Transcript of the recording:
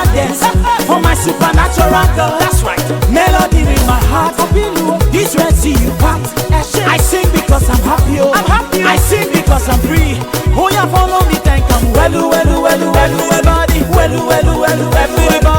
wanna dance for my supernatural girl. That's right. Melody in my heart. This Red Sea you part. I sing because I'm happy. Oh. I'm happy. I sing because I'm free. Oh yeah, follow me, thank you. Welu, welu, welu, welu, everybody. Welu, welu, welu, everybody.